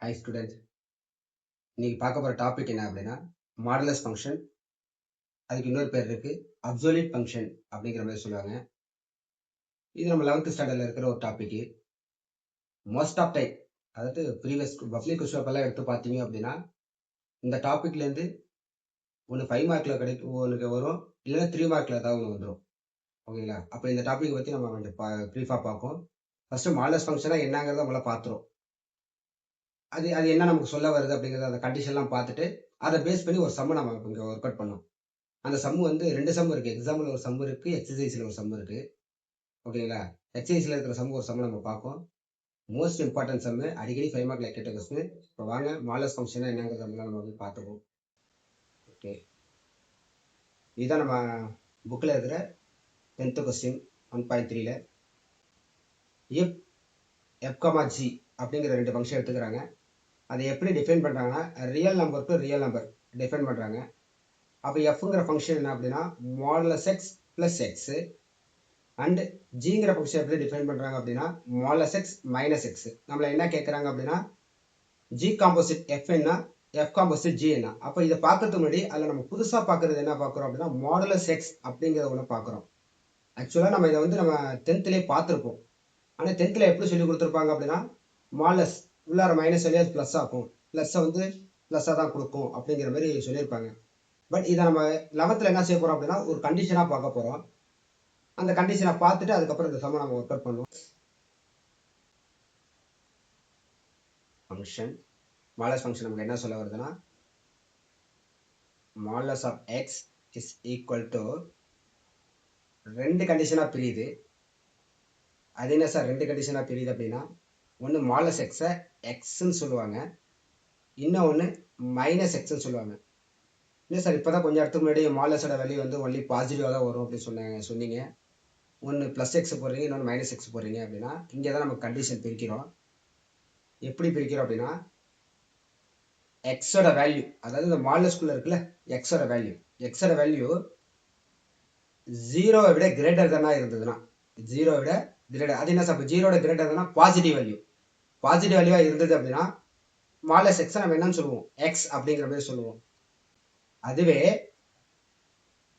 Hi student, இன்னைக்கு பார்க்க போகிற டாபிக் என்ன அப்படின்னா மாடுலஸ் ஃபங்க்ஷன். அதுக்கு இன்னொரு பேர் இருக்கு, அப்சொல்யூட் ஃபங்க்ஷன் அப்படிங்கிற மாதிரி சொல்லுவாங்க. இது நம்ம 11th ஸ்டாண்டர்டில் இருக்கிற ஒரு டாபிக். மோஸ்ட் ஆஃப் டைம், அதாவது ப்ரீவியஸ் பப்ளிக் கொஸ்டின் பேப்பர்லாம் எடுத்து பார்த்தீங்க அப்படின்னா இந்த டாபிக்லேருந்து ஒன்று 5 மார்க்கில் ஒன்று வரும், இல்லைன்னா 3 மார்க்கில் ஏதாவது ஒன்று வந்துடும். ஓகேங்களா? அப்போ இந்த டாப்பிக்கை பற்றி நம்ம கொஞ்சம் ப்ரீஃபாக பார்ப்போம். ஃபஸ்ட்டு மாடுலஸ் ஃபங்க்ஷனாக என்னங்கிறத நம்மள பார்த்துரும். அது அது என்ன நமக்கு சொல்ல வருது அப்படிங்கிறத அந்த கண்டிஷன்லாம் பார்த்துட்டு அதை பேஸ் பண்ணி ஒரு சம்மை நம்ம இங்கே ஒர்க் அவுட் பண்ணோம். அந்த சம்மு வந்து 2 சம் இருக்குது. எக்ஸாம்பிள் ஒரு சம் இருக்குது, எக்ஸசைஸில் ஒரு சம் இருக்குது. ஓகேங்களா? எக்ஸசைஸில் இருக்கிற சம் ஒரு சம் நம்ம பார்ப்போம். மோஸ்ட் இம்பார்ட்டன்ட் சம்மு, அடிக்கடி 5 மார்க்கில் கேட்ட கொஸ்டின். இப்போ வாங்க மாடுலஸ் ஃபங்க்ஷனாக என்னங்கிறத நம்ம வந்து பார்த்துப்போம். ஓகே, இதுதான் நம்ம புக்கில் இருக்கிற 10th கொஸ்டின் 1.3ல. இஃப் f, g அப்படிங்கிற 2 ஃபங்க்ஷன் எடுத்துக்கிறாங்க. அதை எப்படி டிஃபைன் பண்ணுறாங்கன்னா real number to real number define பண்ணுறாங்க. அப்போ எஃப்ங்கிற ஃபங்க்ஷன் என்ன அப்படின்னா modulus x plus x and ஜிங்கிற ஃபங்க்ஷன் எப்படி டிஃபைன் பண்ணுறாங்க அப்படின்னா மாடுலஸ் எக்ஸ் மைனஸ் எக்ஸ். நம்மளை என்ன கேட்குறாங்க அப்படின்னா ஜி காம்போசிட் எஃப் என்ன, எஃப் காம்போசிட் ஜி என்ன. அப்போ இதை பார்க்கறதுக்கு முன்னாடி அதில் நம்ம புதுசாக பார்க்குறது என்ன பார்க்குறோம் அப்படின்னா மாடுலஸ் எக்ஸ் அப்படிங்கிறத ஒன்று பார்க்குறோம். ஆக்சுவலாக நம்ம இதை வந்து நம்ம 10th பார்த்துருப்போம். ஆனால் 10th எப்படி சொல்லி கொடுத்துருப்பாங்க அப்படின்னா மாடுலஸ் உள்ளார மைனஸ் வழியாக ப்ளஸ் ஆகும், ப்ளஸ்ஸை வந்து ப்ளஸ்ஸாக தான் கொடுக்கும் அப்படிங்கிற மாதிரி சொல்லியிருப்பாங்க. பட் இதை நம்ம 11th என்ன செய்ய போகிறோம் அப்படின்னா ஒரு கண்டிஷனாக பார்க்க போகிறோம். அந்த கண்டிஷனை பார்த்துட்டு அதுக்கப்புறம் இந்த சம்ம நம்ம ஒர்க் அவுட் பண்ணுவோம். ஃபங்க்ஷன் மாடுலஸ் ஃபங்க்ஷன் நமக்கு என்ன சொல்ல வருதுன்னா modulus of x is equal to 2 கண்டிஷனாக பிரியுது. அது என்ன சார் 2 கண்டிஷனாக பிரியுது அப்படின்னா ஒன்று மாடுலஸ் எக்ஸை எக்ஸ்ன்னு சொல்லுவாங்க, இன்னொன்று மைனஸ் எக்ஸ்ன்னு சொல்லுவாங்க. இல்லை சார் இப்போ தான் கொஞ்சம் இடத்துக்கு முன்னாடி மாடுலஸோட வேல்யூ வந்து ஒன்லி பாசிட்டிவாக தான் வரும் அப்படின்னு சொன்னீங்க. ஒன்று ப்ளஸ் எக்ஸ் போடுறீங்க, இன்னொன்று மைனஸ் எக்ஸ் போடுறீங்க அப்படின்னா இங்கே தான் நம்ம கண்டிஷன் பிரிக்கிறோம். எப்படி பிரிக்கிறோம் அப்படின்னா எக்ஸோட வேல்யூ, அதாவது இந்த மாடுலஸ்குள்ளே இருக்குல்ல எக்ஸோட வேல்யூ 0வை விட கிரேட்டர் தானா இருந்ததுன்னா 0வை விட கிரேட்டர், அது என்ன சார் 0வோட கிரேட்டர் தானா பாசிட்டிவ் வேல்யூவாக இருந்தது அப்படின்னா மாடுலஸ் எக்ஸை நம்ம என்னன்னு சொல்லுவோம் எக்ஸ் அப்படிங்கிற மாதிரி சொல்லுவோம். அதுவே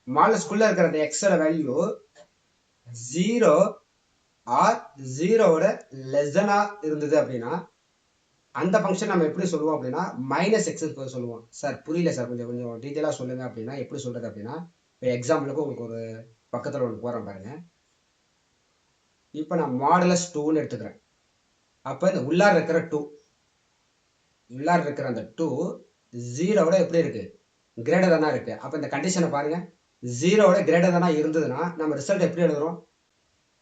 மாடுலஸ்குள்ளே இருக்கிற அந்த எக்ஸோட வேல்யூ 0 ஆர் 0வோட லெஸ் தெனா இருந்தது அப்படின்னா அந்த ஃபங்க்ஷன் நம்ம எப்படி சொல்லுவோம் அப்படின்னா மைனஸ் எக்ஸ் சொல்லுவோம். சார் புரியல சார், கொஞ்சம் டீட்டெயிலாக சொல்லுங்க அப்படின்னா எப்படி சொல்றது அப்படின்னா இப்போ எக்ஸாம்பிளுக்கு உங்களுக்கு ஒரு பக்கத்தில் ஒன்று போகிறேன் பாருங்க. இப்போ நான் மாடுலஸ் 2ன்னு எடுத்துக்கிறேன். அப்போ இந்த உள்ளார இருக்கிற அந்த 2 0வோட எப்படி இருக்கு கிரேட்டர் தானா இருக்கு. அப்போ இந்த கண்டிஷனை பாருங்க, 0வோட கிரேட்டர் தானா இருந்ததுன்னா நம்ம ரிசல்ட் எப்படி எழுதுறோம்,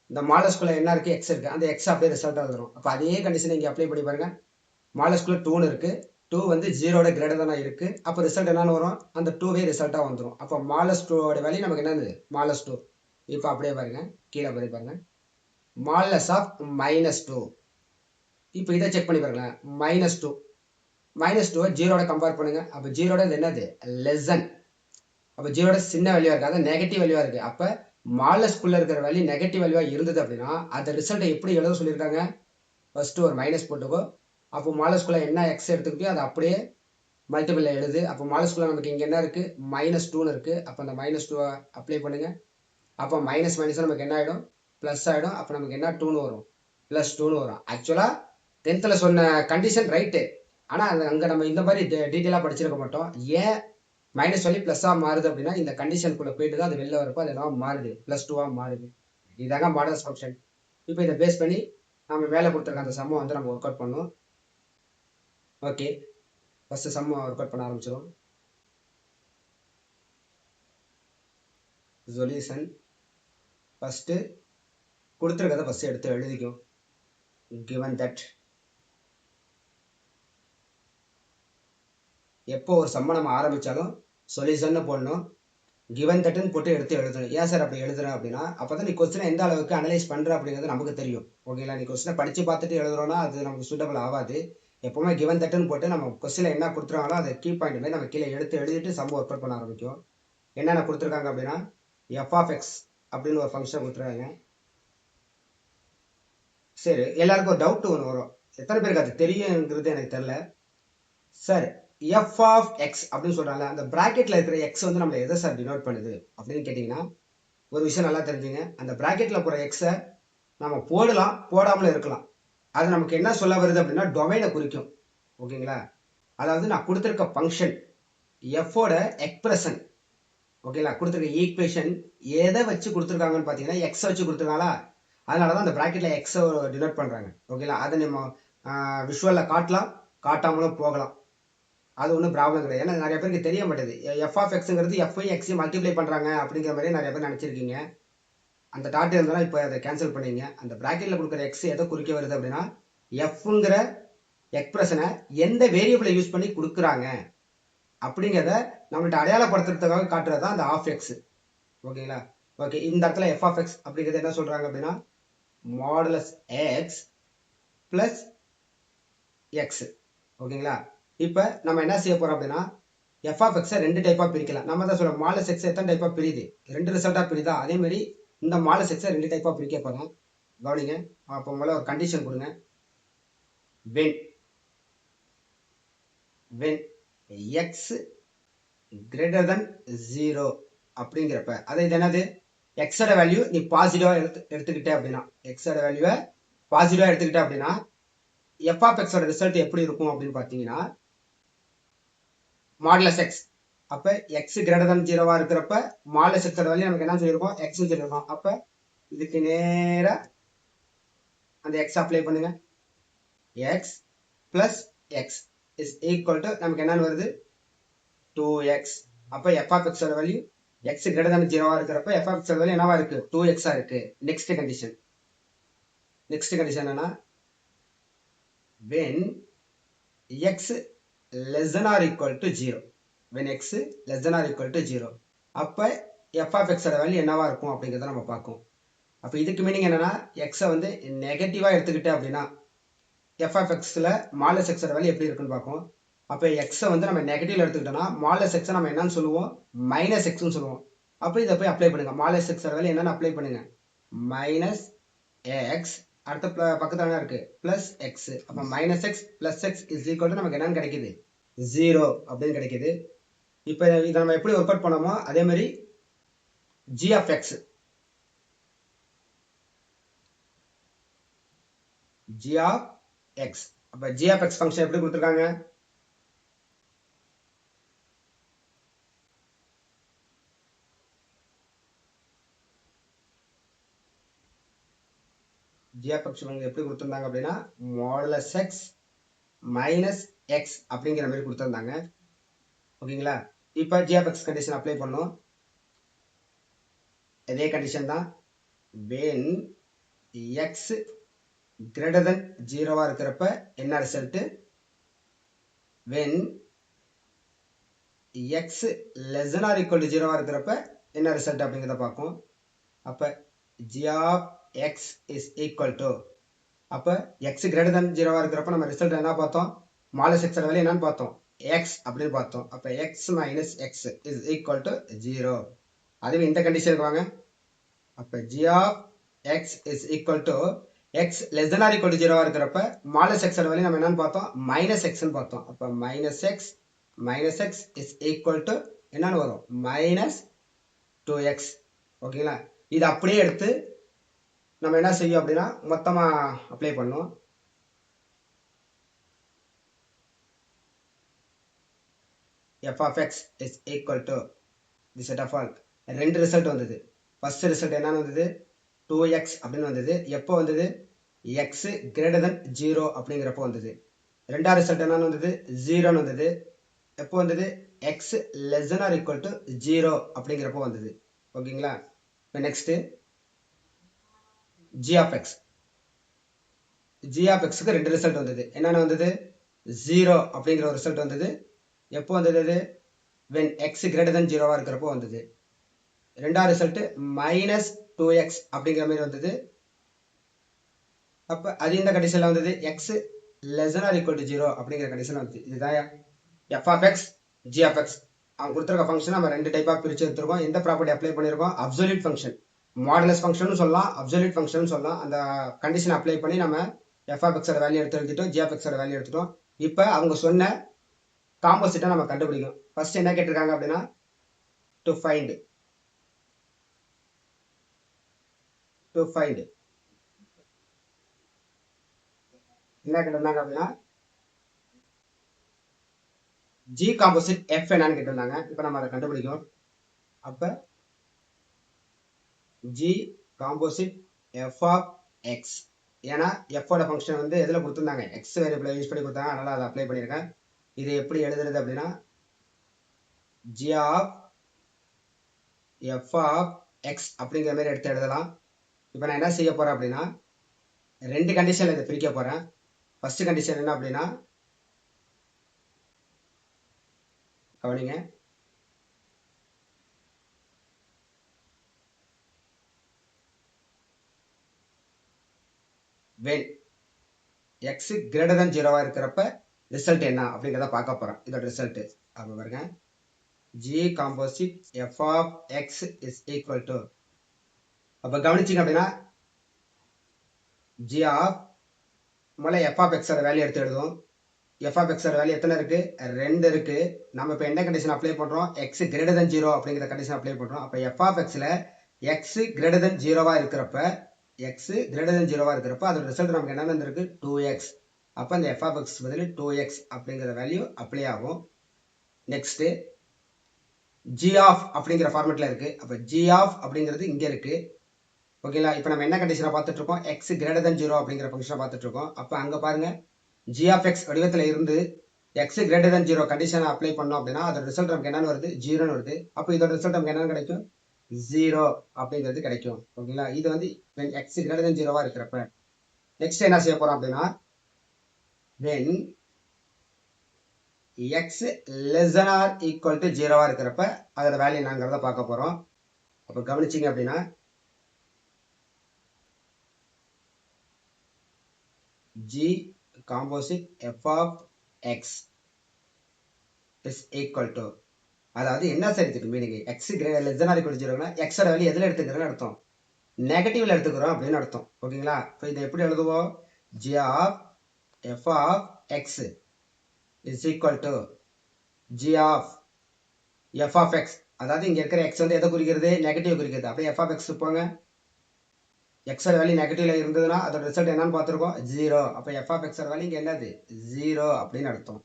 இந்த மாடுலஸ்குள்ள என்ன இருக்கு எக்ஸ் இருக்கு, அந்த எக்ஸ் அப்படியே ரிசல்ட் எழுதுறோம். அப்போ அதே கண்டிஷனை இங்கே அப்ளை பண்ணி பாருங்க. மாடுலஸ்குள்ள 2ன்னு இருக்கு, 2 வந்து 0வோட கிரேட்டர் தானா இருக்கு. அப்போ ரிசல்ட் என்னன்னு வரும், அந்த 2வே ரிசல்ட்டாக வந்துடும். அப்போ மாடுலஸ் 2வோட வேல்யூ நமக்கு என்னது மாடுலஸ் 2. இப்போ அப்படியே பாருங்க, கீழே பண்ணி பாருங்க மாடுலஸ் ஆஃப் -2. இப்போ இதை செக் பண்ணி பாருங்களேன், -2 0வோட கம்பேர் பண்ணுங்க. அப்போ 0வோட என்னது லெசன், அப்போ 0வோட சின்ன வேல்யூவா இருக்கு, அதாவது நெகட்டிவ் வேல்யூவா இருக்கு. அப்போ மாடுலஸ்குள்ள இருக்கிற வேல்யூ நெகட்டிவ் வேல்யூவா இருந்தது அப்படின்னா அந்த ரிசல்ட்டை எப்படி எழுத சொல்லியிருக்காங்க, ஃபர்ஸ்ட் ஒரு மைனஸ் போட்டுக்கோ. அப்போ மாடுலஸ்குள்ள என்ன எக்ஸ் எடுத்துக்கிட்டோ அதை அப்படியே மல்டிபிள் எழுது. அப்போ மாடுலஸ்குள்ள நமக்கு இங்கே என்ன இருக்கு -2ன்னு இருக்கு. அப்போ அந்த -2 அப்ளை பண்ணுங்க. அப்போ மைனஸ் நமக்கு என்ன ஆகிடும் ப்ளஸ் ஆகிடும். அப்போ நமக்கு என்ன 2ன்னு வரும் +2ன்னு வரும். ஆக்சுவலாக 10th சொன்ன கண்டிஷன் ரைட்டு, ஆனால் அங்கே நம்ம இந்த மாதிரி டீட்டெயிலாக படிச்சிருக்க மாட்டோம். ஏன் மைனஸ் சொல்லி ப்ளஸ்ஸாக மாறுது அப்படின்னா இந்த கண்டிஷனுக்குள்ளே போயிட்டு தான் அது வெளில வரப்போ அது என்ன மாறுது +2வாக மாறுது. இதாங்க மாடுலஸ் ஃபங்க்ஷன். இப்போ இதை பேஸ் பண்ணி நம்ம மேலே கொடுத்துருக்க அந்த சம்மை வந்து நம்ம ஒர்க் அவுட் பண்ணோம். Okay, first some work out பண்ண ஆரம்பிச்சிடும். சொல்யூஷன் ஃபஸ்ட்டு கொடுத்துருக்கதை ஃபஸ்ட்டு எடுத்து எழுதிக்கும். given that எப்போ ஒரு சம்மை நம்ம ஆரம்பித்தாலும் சொல்யூஷன்னு போடணும், given thatன்னு போட்டு எடுத்து எழுதணும். ஏன் சார் அப்படி எழுதுறேன் அப்படின்னா அப்போ தான் நீ கொஸ்டினை எந்த அளவுக்கு அனலைஸ் பண்ணுற அப்படிங்கிறது நமக்கு தெரியும். ஓகேங்களா? நீ கொஸ்டினை படித்து பார்த்துட்டு எழுதுறோன்னா அது நமக்கு சூட்டபிள் ஆகாது. எப்போவுமே given thatன்னு போட்டு நம்ம கொஸ்டினில் என்ன கொடுத்துருவாங்களோ அதை கீ பாயிண்ட் மாதிரி நம்ம கீழே எடுத்து எழுதிட்டு சம் ஒர்க் அவுட் பண்ண ஆரம்பிக்கும். என்னென்ன கொடுத்துருக்காங்க அப்படின்னா f(x) அப்படின்னு ஒரு ஃபங்க்ஷன் கொடுத்துருக்காங்க. சரி, எல்லாருக்கும் ஒரு டவுட் ஒன்று வரும், எத்தனை பேருக்கு அது தெரியுங்கிறது எனக்கு தெரியல சார். எஃப் ஆஃப் எக்ஸ் அப்படின்னு சொல்றாங்க. அந்த பிராக்கெட்ல இருக்கிற எக்ஸ் வந்து நம்ம எதை சார் டினோட் பண்ணுது அப்படின்னு கேட்டீங்கன்னா, ஒரு விஷயம் நல்லா தெரிஞ்சுங்க. அந்த பிராக்கெட்ல போற எக்ஸை நம்ம போடலாம், போடாமல இருக்கலாம். அது நமக்கு என்ன சொல்ல வருது அப்படின்னா டொமைனை குறிக்கும். ஓகேங்களா? அதாவது நான் கொடுத்துருக்க ஃபங்க்ஷன் எஃபோட எக்ஸ்பிரஷன். ஓகேங்களா? கொடுத்துருக்க ஈக்குவேஷன் எதை வச்சு கொடுத்துருக்காங்கன்னு பார்த்தீங்கன்னா எக்ஸ் வச்சு கொடுத்துருக்காங்களா, அதனால தான் அந்த பிராக்கெட்ல எக்ஸை டினோட் பண்றாங்க. ஓகேங்களா? அதை நம்ம விஷுவல்ல காட்டலாம், காட்டாமலும் போகலாம். அது ஒன்றும் ப்ராப்ளம் கிடையாது. ஏன்னா நிறைய பேருக்கு தெரிய மாட்டேது. எஃப் ஆஃப் எக்ஸுங்கிறது எஃப்ஐ எக்ஸையும் மல்டிப்ளை பண்றாங்க அப்படிங்கிற மாதிரி நிறைய பேர் நினைச்சிருக்கீங்க. அந்த டாட் இருந்தாலும் இப்போ அதை கேன்சல் பண்ணீங்க. அந்த பிராக்கெட்ல கொடுக்குற எக்ஸ் எதை குறிக்க வருது அப்படின்னா எஃப்ங்கிற எக்ஸ்பிரஷனை எந்த வேரியபிளை யூஸ் பண்ணி கொடுக்குறாங்க அப்படிங்கிறத நம்மள்ட்ட அடையாளப்படுத்துறதுக்காக காட்டுறது தான் அந்த ஆஃப் எக்ஸ். ஓகேங்களா? ஓகே, இந்த இடத்துல எஃப் ஆஃப் எக்ஸ் அப்படிங்கிறது என்ன சொல்றாங்க அப்படின்னா மாடுலஸ் எக்ஸ் பிளஸ் எக்ஸ். ஓகேங்களா? இப்போ நம்ம என்ன செய்ய போறோம் அப்படின்னா எஃப் ஆஃப் எக்ஸை ரெண்டு டைப்பா பிரிக்கலாம். நம்ம தான் சொல்றோம் மாடுலஸ் எக்ஸ் எத்தனை டைப்பா பிரியுது, ரெண்டு ரிசல்ட்டா பிரிதா, அதே மாதிரி இந்த மாடுலஸ் எக்ஸை ரெண்டு டைப்பா பிரிக்க போறோம். கவனிங்க. அப்போ முதல்ல ஒரு கண்டிஷன் கொடுங்க. when x greater than 0 அப்படிங்கிறப்ப, அது இது என்னது, எக்ஸோட வேல்யூ நீ பாசிட்டிவா எடுத்துக்கிட்டே அப்படின்னா, எக்ஸோட வேல்யூவை பாசிட்டிவா எடுத்துக்கிட்டே அப்படின்னா எஃப் ஆஃப் எக்ஸோட ரிசல்ட் எப்படி இருக்கும் அப்படின்னு பார்த்தீங்கன்னா மாடுலஸ் எக்ஸ். அப்ப எக்ஸ் கிரேட்டர் தன் 0வா இருக்கிறப்ப மாடுலஸ் எக்ஸோட வேல்யூ நமக்கு என்ன சொல்லியிருக்கோம், எக்ஸ் சொல்லியிருக்கோம். அப்ப இதுக்கு நேரா அந்த எக்ஸ் அப்ளை பண்ணுங்க. X plus X is equal to நமக்கு என்னன்னு வருது 2x. அப்ப எஃப் ஆஃப் எக்ஸோட வேல்யூ எக்ஸ் கிரேட்டர் தன் 0வா இருக்கிறப்ப எஃப் ஆஃப் எக்ஸோட வேல்யூ என்னவா இருக்கு, 2x இருக்கு. நெக்ஸ்ட் கண்டிஷன் என்னன்னா when x less than or equal to 0, when x less than or equal to 0, அப்ப f of x ஓட வேல்யூ என்னவா இருக்கும் அப்படிங்கறத நம்ம பார்ப்போம். அப்ப இதுக்கு மீனிங் என்னன்னா x வந்து நெகட்டிவா எடுத்துக்கிட்டே அப்படின்னா f of x ல மாடுலஸ் x ஓட வேல்யூ எப்படி இருக்குன்னு பார்ப்போம். அப்ப x வந்து நம்ம நெகட்டிவ்ல எடுத்துக்கிட்டோம்னா மாடுலஸ் x நம்ம என்னன்னு சொல்லுவோம், மைனஸ் எக்ஸ்னு சொல்லுவோம். அப்ப இதை போய் அப்ளை பண்ணுங்க. மாடுலஸ் x ஓட வேல்யூ என்னன்னு அப்ளை பண்ணுங்க, மைனஸ் எக்ஸ், அடுத்த பக்கத்துல என்ன இருக்கு பிளஸ் எக்ஸ். அப்ப minus X plus X is equal to நமக்கு என்னன்னு கிடைக்குது 0 அப்படின்னு கிடைக்குது. இப்ப இதை நம்ம எப்படி ஒர்க் அவுட் பண்ணோமோ அதே மாதிரி g of x, g of x. அப்ப g of x ஃபங்க்ஷன் எப்படி கொடுத்திருக்காங்க, g of x எப்படி கொடுத்திருந்தாங்க அப்படின்னா மாடுலஸ் எக்ஸ் மைனஸ் எக்ஸ் அப்படிங்கிற மாதிரி கொடுத்திருந்தாங்க. ஓகேங்களா? இப்ப g of x condition apply பண்ணோம். இதே கண்டிஷன் தான். when x greater than 0வா இருக்கிறப்ப என்ன result, when x less than or equal to 0வா இருக்கிறப்ப என்ன ரிசல்ட் அப்படிங்கிறத பார்ப்போம். அப்ப g of x is equal to, அப்ப x greater than 0வா இருக்கிறப்ப நம்ம ரிசல்ட் என்ன பார்த்தோம், மாடுலஸ் x ஓட வேல்யூ என்னன்னு பார்த்தோம், x அப்படின்னு பார்த்தோம். அப்ப x minus x is equal to 0. அதுவே இந்த கண்டிஷனுக்கு வாங்க. அப்ப g of x is equal to x less than or equal to 0வா இருக்கிறப்ப மாடுலஸ் x ஓட வேல்யூ நம்ம என்னன்னு பார்த்தோம், மைனஸ் எக்ஸ்னு பார்த்தோம். அப்ப minus X is equal to என்னன்னு வரும், மைனஸ் 2x. ஓகேங்களா? இது அப்படியே எடுத்து நம்ம என்ன செய்யும் அப்படின்னா மொத்தமா அப்ளை பண்ணும். f of x is equal to the set of all. ரெண்டு ரிசல்ட் வந்தது. ஃபர்ஸ்ட் ரிசல்ட் என்னன்னு வந்தது 2x அப்படின்னு வந்தது. எப்போ வந்தது, x greater than 0 அப்படிங்கிறப்போ வந்தது. ரெண்டாவது ரிசல்ட் என்னன்னு வந்தது 0ன்னு வந்தது. எப்போ வந்தது, x less than or equal to 0 அப்படிங்கிறப்போ வந்தது. ஓகேங்களா? இப்போ next g of x. g of xக்கு ரெண்டு ரிசல்ட் வந்தது. என்னென்ன வந்தது, 0 அப்படிங்கிற ஒரு ரிசல்ட் வந்தது. எப்போ வந்தது, when x greater than 0வா இருக்கிறப்போ வந்தது. ரெண்டாவது ரிசல்ட் மைனஸ் 2x அப்படிங்கிற மாதிரி வந்தது. அப்ப அது இந்த கண்டிஷன்ல வந்தது x less than or equal to 0 அப்படிங்கிற கண்டிஷன்ல வந்தது. இதுதான் f of x, g of x. அவங்க கொடுத்துருக்க ஃபங்க்ஷன் நம்ம ரெண்டு டைப்பா பிரிச்சு எடுத்துருக்கோம். எந்த ப்ராப்பர்ட்டி அப்ளை பண்ணிருக்கோம், அப்சல்யூட் ஃபங்க்ஷன், மாடுலஸ் ஃபங்க்ஷன் சொல்லலாம், அப்சல்யூட் ஃபங்க்ஷன் சொல்லலாம். அந்த கண்டிஷன் அப்ளை பண்ணி நம்ம f of x ஓட வேல்யூ எடுத்து எழுதிட்டோம், g of x ஓட வேல்யூ எடுத்துட்டோம். இப்போ அவங்க சொன்ன காம்போசிட்டை நம்ம கண்டுபிடிக்கும். ஃபர்ஸ்ட் என்ன கேட்டிருக்காங்க அப்படின்னா to find என்ன கேட்டிருந்தாங்க அப்படின்னா g காம்போசிட் f என்னன்னு கேட்டிருந்தாங்க. இப்போ நம்ம அதை கண்டுபிடிக்கும். அப்ப g composite f of x, ஏன்னா f ஓட ஃபங்க்ஷன் வந்து எதுல கொடுத்துருந்தாங்க, x வேரியபிளை யூஸ் பண்ணி கொடுத்தாங்க, அதனால அதை அப்ளை பண்ணியிருக்கேன். இது எப்படி எழுதுறது அப்படின்னா g of f of x அப்படிங்கிற மாதிரி எடுத்து எழுதலாம். இப்போ நான் என்ன செய்ய போறேன் அப்படின்னா ரெண்டு கண்டிஷன்ல இதை பிரிக்க போறேன். ஃபர்ஸ்ட் கண்டிஷன் என்ன அப்படின்னா கவனிங்க, when x greater than 0 இருக்கிறப்ப ரிசல்ட் என்ன அப்படிங்கிறத பார்க்க போறோம். இதோட ரிசல்ட் அப்ப பாருங்க, g composite f of x is equal to, அப்ப கவனிச்சிங்க அப்படின்னா g of முதல்ல f of x ஓட வேல்யூ எடுத்து எழுதுவோம். f of x ஓட வேல்யூ எத்தனை இருக்கு, 2 இருக்கு. நம்ம இப்ப என்ன கண்டிஷன் அப்ளை பண்றோம், x greater than 0 அப்படிங்கிற கண்டிஷன் அப்ளை பண்றோம். அப்ப f of x ல x greater than 0 இருக்கிறப்ப x greater than 0 இருக்கிறப்ப அதோட ரிசல்ட் நமக்கு என்ன வந்திருக்கு, 2x. அப்ப இந்த f of x பதில் 2x அப்படிங்கிற வேல்யூ அப்ளை ஆகும். நெக்ஸ்ட் g of அப்படிங்கிற ஃபார்மட்ல இருக்கு. அப்ப g of அப்படிங்கிறது இங்க இருக்கு. ஓகேங்களா, இப்போ நம்ம என்ன கண்டிஷனை பார்த்துட்டு இருக்கோம், x greater than 0 அப்படிங்கிற ஃபங்க்ஷனை பார்த்துட்டு இருக்கோம். அப்ப அங்க பாருங்க g of x வடிவத்துல இருந்து x greater than 0 கண்டிஷனை அப்ளை பண்ணோம் அப்படின்னா அதோட ரிசல்ட் நமக்கு என்னன்னு வருது, 0ன்னு வருது. அப்போ இதோட ரிசல்ட் நமக்கு என்னன்னு கிடைக்கும், 0 அப்படிங்கிறது கிடைக்கும். ஓகேங்களா, இது வந்து x greater than 0 இருக்கிறப்ப. நெக்ஸ்ட் என்ன செய்ய போறோம் அப்படின்னா when x less than or equal to 0 இருக்கிறப்ப அதோட வேல்யூ என்னங்கிறத பார்க்க போறோம். அப்ப கவனிச்சிங்க அப்படின்னா g composite f of x is equal to, அதாவது என்ன சார் இதுக்கு meaning, x less than or equal to 0னா x ஓட வேல்யூ எதுல எடுத்துக்கிறோம்னு அர்த்தம், நெகட்டிவ்ல எடுத்துக்கிறோம் அப்படின்னு அர்த்தம். ஓகேங்களா, இப்போ இதை எப்படி எழுதுவோம், g of f of x is equal to g of f of x, அதாவது இங்க இருக்கிற x வந்து எதை குறிக்கிறது, நெகட்டிவ் குறிக்கிறது. அப்படியே f of x போங்க, x ஓட வேல்யூ நெகட்டிவ்ல இருந்ததுன்னா அதோட ரிசல்ட் என்னன்னு பார்த்திருக்கோம், 0. அப்ப f of x ஓட வேல்யூ இங்க என்னது, 0 அப்படின்னு அர்த்தம்.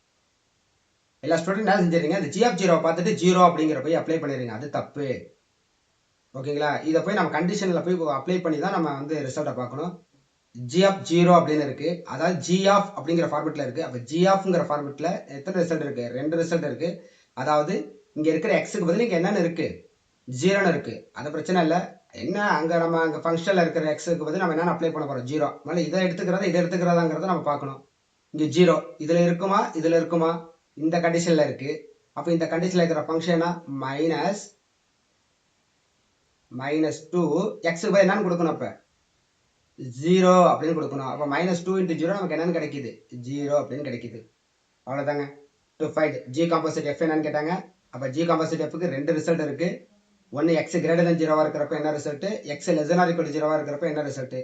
எல்லா ஸ்டூடெண்ட் என்ன செஞ்சிருங்க, இந்த g of 0 பார்த்துட்டு 0 அப்படிங்கிற போய் அப்ளை பண்ணிருங்க, அது தப்பு. ஓகேங்களா, இதை போய் நம்ம கண்டிஷன்ல போய் அப்ளை பண்ணி தான் நம்ம வந்து ரிசல்ட்டை பார்க்கணும். g of 0 அப்படின்னு இருக்கு, அதாவது g of அப்படிங்கிற ஃபார்மட்ல இருக்கு. அப்ப g ofங்கிற ஃபார்மட்ல எத்தனை ரிசல்ட் இருக்கு, 2 ரிசல்ட் இருக்கு. அதாவது இங்க இருக்கிற xக்கு பதில் இங்க என்னன்னு இருக்கு, 0ன்னு இருக்கு. அது பிரச்சனை இல்லை. என்ன அங்க நம்ம அங்க ஃபங்க்ஷன்ல இருக்கிற xக்கு பதில் நம்ம என்ன அப்ளை பண்ண போறோம், 0. அதனால இதை எடுத்துக்கிறதாங்கிறத நம்ம பார்க்கணும். இங்க 0 இதுல இருக்குமா, இதுல இருக்குமா, இந்த கண்டிஷன்ல இருக்கு. அப்ப இந்த கண்டிஷன்ல இருக்கிற ஃபங்க்ஷனா -2 xக்கு பதில் என்னன்னு கொடுக்கணும், அப்ப 0 அப்படின்னு கொடுக்கணும். அப்ப -2 × 0 நமக்கு என்னன்னு கிடைக்குது, 0 அப்படின்னு கிடைக்குது. அவ்வளவுதாங்க. To find g composite f என்னன்னு கேட்டாங்க. அப்ப g காம்போசிட் fக்கு 2 ரிசல்ட் இருக்கு. ஒன்னு x greater than 0 இருக்கிறப்ப என்ன result, x less than or equal to 0 இருக்கிறப்ப என்ன ரிசல்ட்.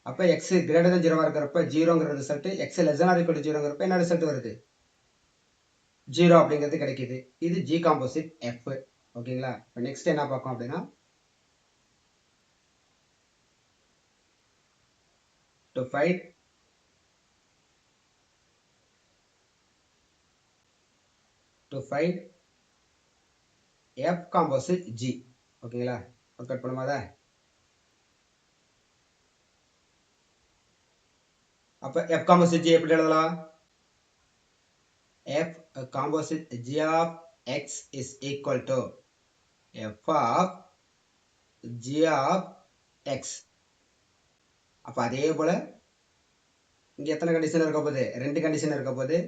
அப்ப x greater than 0 இருக்கிறப்ப 0ங்கிற result, x less than or equal to 0ங்கிறப்ப என்ன ரிசல்ட் வருது, 0 அப்படிங்கிறது கிடைக்குது. இது g காம்போசிட் f. ஓகேங்களா, இப்போ நெக்ஸ்ட் என்ன பார்ப்போம் அப்படின்னா to find f composite g. ஓகேங்களா, ஒர்க் அவுட் பண்ணுமா அதை. அப்ப f composite g எப்படி எழுதலாம், f composite g of x is equal to f of g of x. அப்ப அதே போல இங்க எத்தனை கண்டிஷன் இருக்க போகுது, 2 கண்டிஷன் இருக்க போகுது.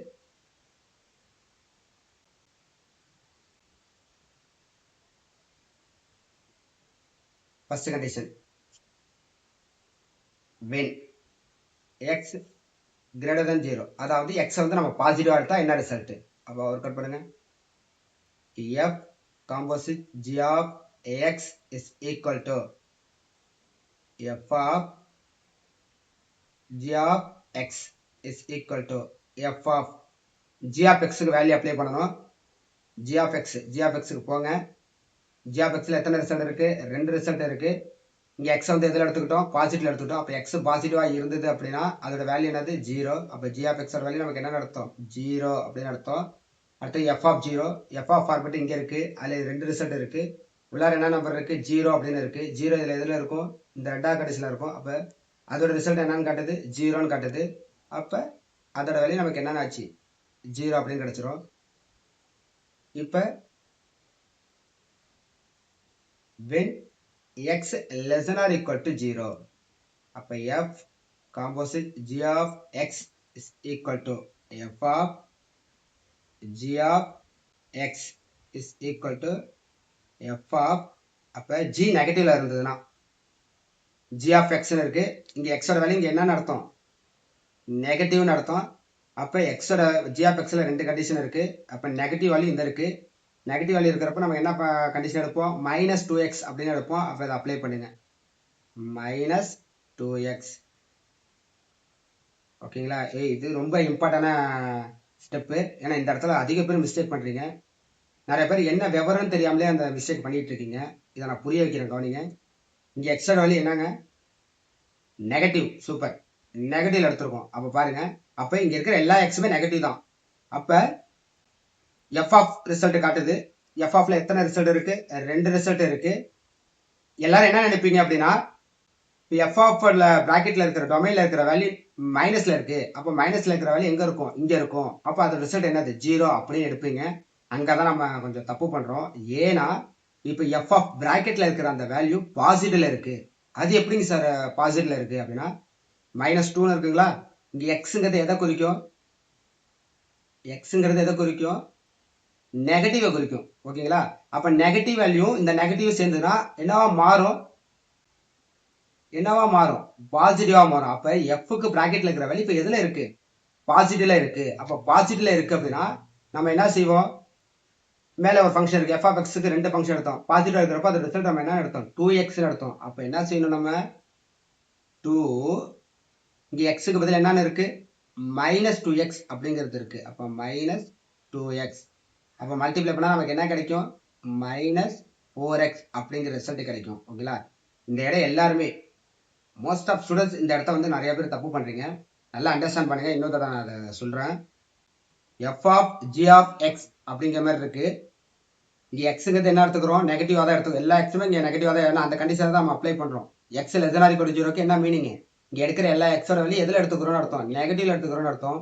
First condition when x greater than 0, அதாவது x வந்து நம்ம பாசிட்டிவா எடுத்தா என்ன ரிசல்ட். அப்ப ஒர்க் அவுட் பண்ணுங்க, f composite g of x is equal to f of g of x is equal to f of g of x க்கு value apply பண்ணணும். g of x க்கு போங்க. g of xல எத்தனை result இருக்கு? 2 result இருக்கு. இங்க x வந்து எதுல எடுத்துக்கிட்டோம்? பாசிட்டிவ்ல எடுத்துக்கிட்டோம். அப்ப x பாசிட்டிவா இருந்தது அப்படின்னா அதோட வேல்யூ என்னது? 0. அப்ப g of x ஓட வேல்யூ நமக்கு என்ன அர்த்தம்? 0 அப்படின்னு அர்த்தம். அடுத்து f of 0, f of orbit இங்க இருக்கு. அதுல 2 ரிசல்ட் இருக்கு. உள்ளார என்ன நம்பர் இருக்கு? 0 அப்படின்னு இருக்கு. 0 இதுல எதுல இருக்கும்? இந்த ரெண்டாவது கண்டிஷன்ல இருக்கும். அப்ப அதோட ரிசல்ட் என்னன்னு காட்டுது? 0ன்னு காட்டுது. அப்ப அதோட வேல்யூ நமக்கு என்னன்னு ஆச்சு? 0 அப்படின்னு கிடைச்சிரும். இப்ப when x less than or equal to 0, அப்ப f composite g of x is equal to f of g of x is equal to f of, அப்ப g நெகட்டிவ்ல இருந்ததுன்னா g of x இருக்கு. இங்க x ஓட வேல்யூ இங்க என்னன்னு அர்த்தம்? நெகட்டிவ்னு அர்த்தம். அப்ப x ஓட g of x ல 2 கண்டிஷன் இருக்கு. அப்ப நெகட்டிவ் வேல்யூ இந்த இருக்கு. நெகட்டிவ் வேல்யூ இருக்கிறப்ப நம்ம என்ன கண்டிஷன் எடுப்போம்? -2x அப்படின்னு எடுப்போம். அப்ப இதை அப்ளை பண்ணுங்க. -2x. ஓகேங்களா? இது ரொம்ப இம்பார்ட்டன்டான ஸ்டெப்பு. ஏன்னா இந்த இடத்துல அதிக பேர் மிஸ்டேக் பண்றீங்க. நிறைய பேர் என்ன விவரம்னு தெரியாமலே அந்த மிஸ்டேக் பண்ணிட்டு இருக்கீங்க. இதை நான் புரிய வைக்கிறேன், கவனிங்க. இங்க எக்ஸோட வேல்யூ என்னங்க? நெகட்டிவ். சூப்பர். நெகட்டிவ் எடுத்திருக்கோம். அப்ப பாருங்க, அப்ப இங்க இருக்கிற எல்லா எக்ஸுமே நெகட்டிவ் தான். அப்ப எஃப் ஆஃப் ரிசல்ட் காட்டுது. எஃப் ஆஃப்ல எத்தனை ரிசல்ட் இருக்கு? 2 ரிசல்ட் இருக்கு. எல்லாரும் என்ன நினைப்பீங்க அப்படின்னா, எஃப் ஆஃப் பிராக்கெட்ல இருக்கிற டொமைன்ல இருக்கிற வேல்யூ மைனஸ்ல இருக்கு. அப்ப மைனஸ்ல இருக்கிற வேல்யூ எங்க இருக்கும்? இங்க இருக்கும். அப்ப அதோட ரிசல்ட் என்னது? 0 அப்படின்னு எடுப்பீங்க. அங்கதான் நம்ம கொஞ்சம் தப்பு பண்றோம். ஏன்னா இப்ப எஃப் ஆஃப் பிராக்கெட்ல இருக்கிற அந்த வேல்யூ பாசிட்டிவ்ல இருக்கு. அது எப்படிங்க சார் பாசிட்டிவ்ல இருக்கு அப்படின்னா, -2 இருக்குங்களா? இங்க எக்ஸுங்கிறது எதை குறிக்கும்? எக்ஸுங்கிறது எதை குறிக்கும்? நெகட்டிவ குறிக்கும். ஓகேங்களா? அப்ப நெகட்டிவ் வேல்யூ இந்த நெகட்டிவ் சேர்ந்துன்னா என்னவா மாறும்? என்னவா மாறும்? பாசிட்டிவா மாறும். அப்ப எஃப்க்கு பிராக்கெட்ல இருக்கிற வேல்யூ இப்ப எதுல இருக்கு? பாசிட்டிவ்ல இருக்கு. அப்ப பாசிட்டிவ்ல இருக்கு அப்படின்னா நம்ம என்ன செய்வோம்? மேல ஒரு ஃபங்க்ஷன் இருக்கு. f of x க்கு 2 ஃபங்க்ஷன் எடுத்தோம். பாசிட்டிவா இருக்கிறப்ப அது ரிசல்ட் நம்ம என்ன எடுத்தோம்? 2x எடுத்தோம். அப்ப என்ன செய்யணும் நம்ம? 2 இங்க x க்கு பதிலா என்னன்னு இருக்கு? -2x அப்படிங்கிறது இருக்கு. அப்ப -2x. அப்ப மல்டிப்ளை பண்ணா நமக்கு என்ன கிடைக்கும்? -4x அப்படிங்கிற ரிசல்ட் கிடைக்கும். ஓகேங்களா? இந்த இடம் எல்லாருமே மோஸ்ட் ஆஃப் ஸ்டூடெண்ட்ஸ் இந்த இடத்த வந்து நிறைய பேர் தப்பு பண்றீங்க. நல்லா அண்டர்ஸ்டாண்ட் பண்ணுங்க. இன்னொரு தடவை நான் அதை சொல்றேன். f of g of x அப்படிங்கிற மாதிரி இருக்கு. இங்க எக்ஸுங்கிறது என்ன எடுத்துக்கிறோம்? நெகட்டிவா தான் எடுத்துக்கிறோம். எல்லா எக்ஸுமே இங்க நெகட்டிவா தான். ஏன்னா அந்த கண்டிஷனை தான் நம்ம அப்ளை பண்றோம். X less than or equal to 0க்கு என்ன மீனிங்? இங்க எடுக்கிற எல்லா எக்ஸோட வேல்யூ எதுல எடுத்துக்கிறோம்னு அர்த்தம்? நெகட்டிவ்ல எடுத்துக்கிறோம்னு அர்த்தம்.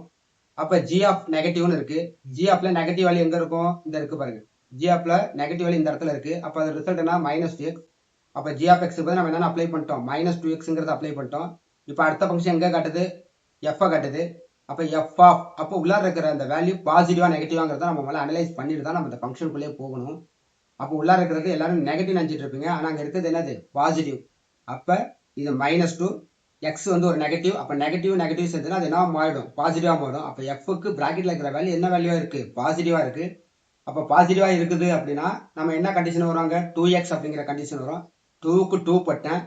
அப்ப g ஆஃப் நெகட்டிவ்னு இருக்கு. g ஆஃப்ல நெகட்டிவ் வேல்யூ எங்க இருக்கும்? இந்த இருக்கு பாருங்க. g ஆஃப்ல நெகட்டிவ் வேல்யூ இந்த இடத்துல இருக்கு. அப்ப அது ரிசல்ட் என்ன? -2x. அப்ப g ஆஃப் x பதிலா நம்ம என்ன அப்ளை பண்ணிட்டோம்? -2xங்கிறத அப்ளை பண்ணிட்டோம். இப்ப அடுத்த ஃபங்க்ஷன் எங்க காட்டுது? f காட்டுது. அப்ப f ஆஃப், அப்ப உள்ளார இருக்கிற அந்த வேல்யூ பாசிட்டிவா நெகட்டிவாங்கிறத நம்ம முதல்ல அனலைஸ் பண்ணிட்டு தான் நம்ம இந்த ஃபங்க்ஷனுக்குள்ளே போகணும். அப்போ உள்ளார இருக்கிறது எல்லாரும் நெகட்டிவ் நினைச்சிட்டு இருப்பீங்க. ஆனா அங்க இருக்கிறது என்னது? பாசிட்டிவ். அப்ப இது -2, எக்ஸ் வந்து ஒரு நெகட்டிவ். அப்ப நெகட்டிவ் சேர்த்துனா அது என்ன மாறிடும்? பாசிட்டிவா மாறும். அப்ப எஃப்க்கு பிராக்கெட்ல இருக்கிற வேல்யூ என்ன வேல்யூவா இருக்கு? பாசிட்டிவா இருக்கு. அப்ப பாசிட்டிவா இருக்குது அப்படின்னா நம்ம என்ன கண்டிஷன் வருவாங்க? 2x அப்படிங்கிற கண்டிஷன் வரும். 2க்கு 2 போட்டேன்.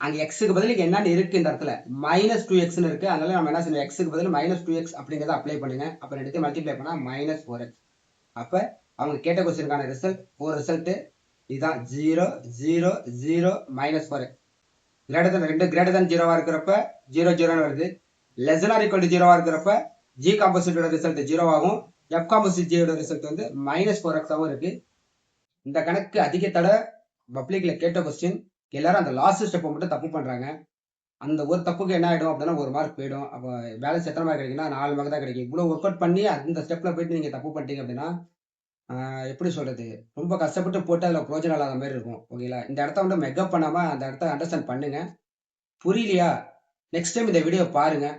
அங்க எக்ஸுக்கு பதில் இங்க என்னன்னு இருக்கு? இந்த இடத்துல -2x இருக்கு. அதனால நம்ம என்ன செய்யணும்? எக்ஸுக்கு பதில் -2x அப்படிங்கிறத அப்ளை பண்ணுங்க. அப்ப ரெண்டுத்தையும் மல்டிப்ளை பண்ணா -4x. அப்ப அவங்க கேட்ட கொஸ்டினுக்கான ரிசல்ட் 4 ரிசல்ட் இதுதான். 0 0 0 -4. கிரேட்டர் தன் 0வா இருக்கிறப்ப 0 0ன்னு வருது. Less than or equal to 0வா இருக்கிறப்ப g காம்போசிட்டோட ரிசல்ட் 0 ஆகும். f காம்போசிட் g யோட ரிசல்ட் வந்து -4x ஆகவும் இருக்கு. இந்த கணக்கு அதிக தடவை பப்ளிக்ல கேட்ட கொஸ்டின். எல்லாரும் அந்த லாஸ்ட் ஸ்டெப்பை மட்டும் தப்பு பண்றாங்க. அந்த ஒரு தப்புக்கு என்ன ஆயிடும் அப்படின்னா 1 மார்க் போயிடும். அப்ப பேலன்ஸ் எத்தனை மார்க் கிடைக்குன்னா 4 மார்க் தான் கிடைக்கும். இவ்வளவு ஒர்க் அவுட் பண்ணி அந்த ஸ்டெப்ல போயிட்டு நீங்க தப்பு பண்ணிட்டீங்க அப்படின்னா எப்படி சொல்றது? ரொம்ப கஷ்டப்பட்டு போட்டு அதுல பிரோஜனம் இல்லாத மாதிரி இருக்கும். ஓகேங்களா? இந்த இடத்த வந்து மெக்கப் பண்ணாம அந்த இடத்த அண்டர்ஸ்டாண்ட் பண்ணுங்க. புரியலையா? நெக்ஸ்ட் டைம் இந்த வீடியோ பாருங்க.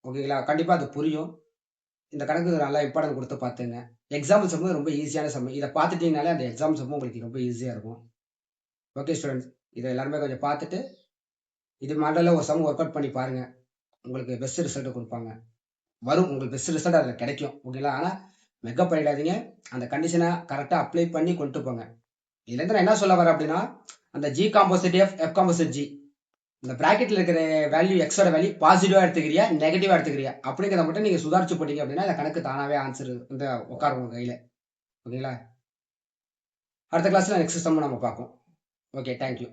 ஓகேங்களா? கண்டிப்பா அது புரியும். இந்த கணக்கு நல்லா இம்பார்ட்டன்ட் கொடுத்து பார்த்துங்க. எக்ஸாம்பிள் சம் ரொம்ப ஈஸியான சம். இதை பார்த்துட்டீங்கனாலே அந்த எக்ஸாம் சம் உங்களுக்கு ரொம்ப ஈஸியா இருக்கும். ஓகே ஸ்டூடெண்ட்ஸ், இதை எல்லாருமே கொஞ்சம் பார்த்துட்டு இது மாடல்ல ஒரு சம் ஒர்க் அவுட் பண்ணி பாருங்க. உங்களுக்கு பெஸ்ட் ரிசல்ட் கொடுப்பாங்க. வரும், உங்களுக்கு பெஸ்ட் ரிசல்ட் அதில் கிடைக்கும். ஓகேங்களா? ஆனா மெக்கப் பண்ணிடாதீங்க. அந்த கண்டிஷனை கரெக்டா அப்ளை பண்ணி கொண்டு போங்க. இதுல இருந்து நான் என்ன சொல்ல வரேன் அப்படின்னா, அந்த G composite F, F composite G இந்த ப்ராக்கெட்டில் இருக்கிற வேல்யூ எக்ஸோட வேல்யூ பாசிட்டிவாக எடுத்துக்கிறியா நெகட்டிவாக எடுத்துக்கிறியா அப்படிங்கிறத மட்டும் நீங்கள் சுதாரிச்சு போட்டீங்க அப்படின்னா அந்த கணக்கு தானாகவே ஆன்சர் வந்து உட்காரும் உங்கள் கையில். ஓகேங்களா? அடுத்த கிளாஸில் நெக்ஸ்ட் சம் நம்ம பார்ப்போம். Okay, thank you.